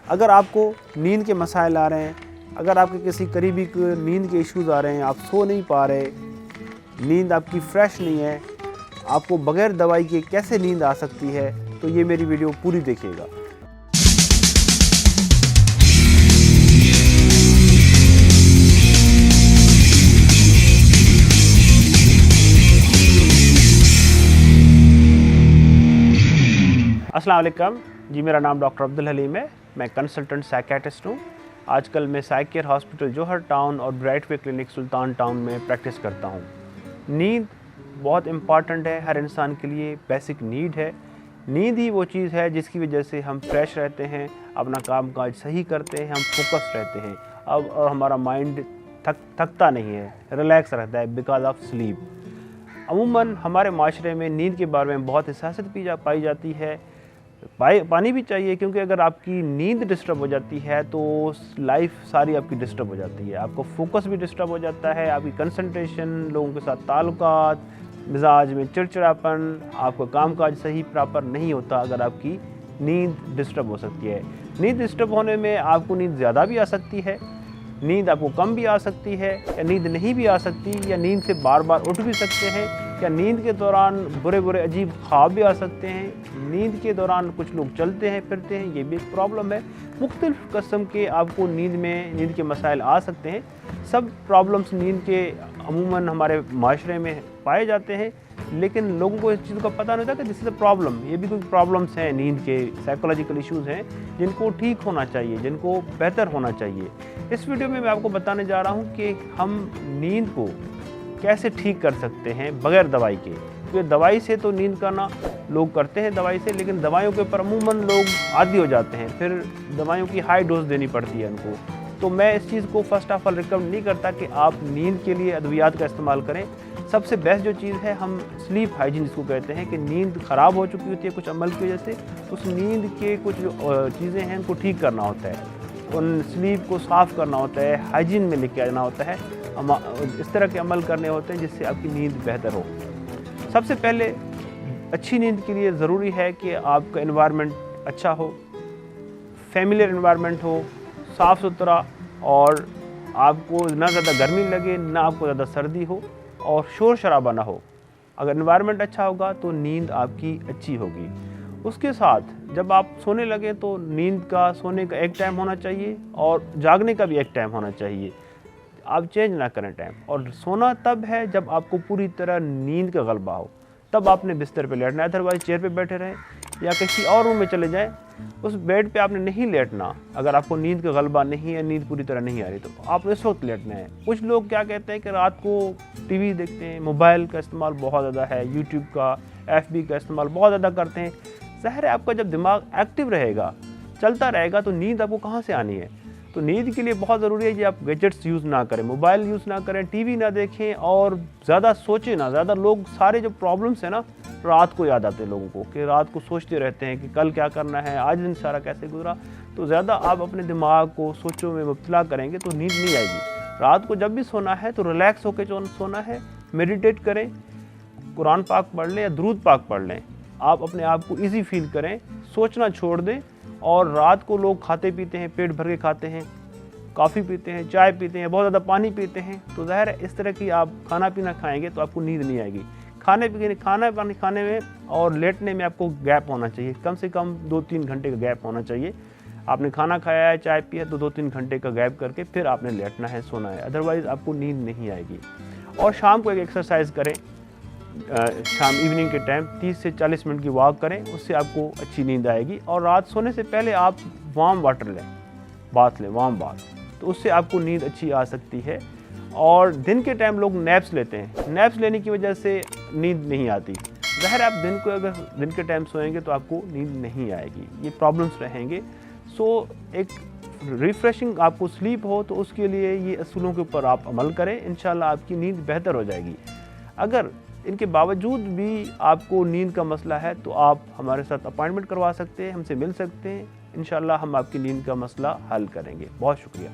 اگر آپ کو نیند کے مسائل آ رہے ہیں، اگر آپ کے کسی قریبی کو نیند کے ایشوز آ رہے ہیں، آپ سو نہیں پا رہے، نیند آپ کی فریش نہیں ہے، آپ کو بغیر دوائی کے کیسے نیند آ سکتی ہے، تو یہ میری ویڈیو پوری دیکھیے گا۔ السلام علیکم جی، میرا نام ڈاکٹر عبدالحلیم ہے، میں کنسلٹنٹ سائیکیٹرسٹ ہوں۔ آج کل میں سائیک کیئر ہاسپٹل جوہر ٹاؤن اور برائٹ وے کلینک سلطان ٹاؤن میں پریکٹس کرتا ہوں۔ نیند بہت امپارٹنٹ ہے، ہر انسان کے لیے بیسک نیڈ ہے۔ نیند ہی وہ چیز ہے جس کی وجہ سے ہم فریش رہتے ہیں، اپنا کام کاج صحیح کرتے ہیں، ہم فوکس رہتے ہیں اور ہمارا مائنڈ تھکتا نہیں ہے، ریلیکس رہتا ہے بیکاز آف سلیپ۔ عموماً ہمارے معاشرے میں نیند کے بارے میں بہت حساسیت پائی جاتی ہے، پانی بھی چاہیے، کیونکہ اگر آپ کی نیند ڈسٹرب ہو جاتی ہے تو لائف ساری آپ کی ڈسٹرب ہو جاتی ہے، آپ کو فوکس بھی ڈسٹرب ہو جاتا ہے، آپ کی کنسنٹریشن، لوگوں کے ساتھ تعلقات، مزاج میں چڑچڑاپن، آپ کا کام کاج صحیح پراپر نہیں ہوتا اگر آپ کی نیند ڈسٹرب ہو سکتی ہے۔ نیند ڈسٹرب ہونے میں آپ کو نیند زیادہ بھی آ سکتی ہے، نیند آپ کو کم بھی آ سکتی ہے، یا نیند نہیں بھی آ سکتی، یا نیند سے بار بار اٹھ بھی سکتے ہیں، یا نیند کے دوران برے عجیب خواب بھی آ سکتے ہیں۔ نیند کے دوران کچھ لوگ چلتے ہیں پھرتے ہیں، یہ بھی ایک پرابلم ہے۔ مختلف قسم کے آپ کو نیند کے مسائل آ سکتے ہیں۔ سب پرابلمس نیند کے عموماً ہمارے معاشرے میں پائے جاتے ہیں، لیکن لوگوں کو اس چیز کا پتہ نہیں ہوتا کہ دس از اے پرابلم، یہ بھی کوئی پرابلمس ہیں، نیند کے سائیکولوجیکل ایشوز ہیں جن کو ٹھیک ہونا چاہیے، جن کو بہتر ہونا چاہیے۔ اس ویڈیو میں آپ کو بتانے جا رہا ہوں کہ ہم نیند کو کیسے ٹھیک کر سکتے ہیں بغیر دوائی کے، کیونکہ دوائی سے تو نیند کرنا لوگ کرتے ہیں دوائی سے، لیکن دوائیوں کے اوپر عموماً لوگ عادی ہو جاتے ہیں، پھر دوائیوں کی ہائی ڈوز دینی پڑتی ہے ان کو۔ تو میں اس چیز کو فرسٹ آف آل ریکمنڈ نہیں کرتا کہ آپ نیند کے لیے ادویات کا استعمال کریں۔ سب سے بیسٹ جو چیز ہے، ہم سلیپ ہائیجین جس کو کہتے ہیں، کہ نیند خراب ہو چکی ہوتی ہے کچھ عمل کی وجہ سے، اس نیند کے کچھ جو چیزیں ہیں ان کو ٹھیک کرنا ہوتا ہے، ان سلیپ کو صاف کرنا ہوتا ہے، ہائیجین میں لے کے آنا ہوتا ہے، اس طرح کے عمل کرنے ہوتے ہیں جس سے آپ کی نیند بہتر ہو۔ سب سے پہلے اچھی نیند کے لیے ضروری ہے کہ آپ کا انوائرمنٹ اچھا ہو، فیملیئر انوائرمنٹ ہو، صاف ستھرا، اور آپ کو نہ زیادہ گرمی لگے نہ آپ کو زیادہ سردی ہو، اور شور شرابہ نہ ہو۔ اگر انوائرمنٹ اچھا ہوگا تو نیند آپ کی اچھی ہوگی۔ اس کے ساتھ جب آپ سونے لگیں تو نیند کا سونے کا ایک ٹائم ہونا چاہیے اور جاگنے کا بھی ایک ٹائم ہونا چاہیے، آپ چینج نہ کریں ٹائم۔ اور سونا تب ہے جب آپ کو پوری طرح نیند کا غلبہ ہو، تب آپ نے بستر پہ لیٹنا ہے، ادروائز چیئر پہ بیٹھے رہیں یا کسی اور روم میں چلے جائیں، اس بیڈ پہ آپ نے نہیں لیٹنا۔ اگر آپ کو نیند کا غلبہ نہیں ہے، نیند پوری طرح نہیں آ رہی، تو آپ نے اس وقت لیٹنا ہے۔ کچھ لوگ کیا کہتے ہیں کہ رات کو ٹی وی دیکھتے ہیں، موبائل کا استعمال بہت زیادہ ہے، یوٹیوب کا، FB کا استعمال بہت زیادہ کرتے ہیں۔ ظاہر ہے آپ کا جب دماغ ایکٹیو رہے گا، چلتا رہے گا، تو نیند آپ کو کہاں سے آنی ہے؟ تو نیند کے لیے بہت ضروری ہے کہ آپ گیجٹس یوز نہ کریں، موبائل یوز نہ کریں، ٹی وی نہ دیکھیں، اور زیادہ سوچیں نہ۔ زیادہ لوگ سارے جو پرابلمس ہیں نا، رات کو یاد آتے ہیں لوگوں کو، کہ رات کو سوچتے رہتے ہیں کہ کل کیا کرنا ہے، آج دن سارا کیسے گزرا۔ تو زیادہ آپ اپنے دماغ کو سوچوں میں مبتلا کریں گے تو نیند نہیں آئے گی۔ رات کو جب بھی سونا ہے تو ریلیکس ہو کے سونا ہے، میڈیٹیٹ کریں، قرآن پاک پڑھ لیں یا درود پاک پڑھ لیں، آپ اپنے آپ کو ایزی فیل کریں، سوچنا چھوڑ دیں۔ اور رات کو لوگ کھاتے پیتے ہیں، پیٹ بھر کے کھاتے ہیں، کافی پیتے ہیں، چائے پیتے ہیں، بہت زیادہ پانی پیتے ہیں، تو ظاہر ہے اس طرح کی آپ کھانا پینا کھائیں گے تو آپ کو نیند نہیں آئے گی۔ کھانا پانی کھانے میں اور لیٹنے میں آپ کو گیپ ہونا چاہیے، کم سے کم 2-3 گھنٹے کا گیپ ہونا چاہیے۔ آپ نے کھانا کھایا ہے، چائے پیا، تو 2-3 گھنٹے کا گیپ کر کے پھر آپ نے لیٹنا ہے، سونا ہے، ادروائز آپ کو نیند نہیں آئے گی۔ اور شام کو ایک ایکسرسائز کریں، شام ایوننگ کے ٹائم 30 سے 40 منٹ کی واک کریں، اس سے آپ کو اچھی نیند آئے گی۔ اور رات سونے سے پہلے آپ وارم واٹر لیں، بات لیں، وارم بات، تو اس سے آپ کو نیند اچھی آ سکتی ہے۔ اور دن کے ٹائم لوگ نیپس لیتے ہیں، نیپس لینے کی وجہ سے نیند نہیں آتی۔ ظاہر آپ اگر دن کے ٹائم سوئیں گے تو آپ کو نیند نہیں آئے گی، یہ پرابلمس رہیں گے۔ سو ایک ریفریشنگ آپ کو سلیپ ہو تو اس کے لیے یہ اصولوں کے اوپر آپ عمل کریں، انشاءاللہ آپ کی نیند بہتر ہو جائے گی۔ اگر ان کے باوجود بھی آپ کو نیند کا مسئلہ ہے تو آپ ہمارے ساتھ اپائنٹمنٹ کروا سکتے ہیں، ہم سے مل سکتے ہیں، انشاءاللہ ہم آپ کی نیند کا مسئلہ حل کریں گے۔ بہت شکریہ۔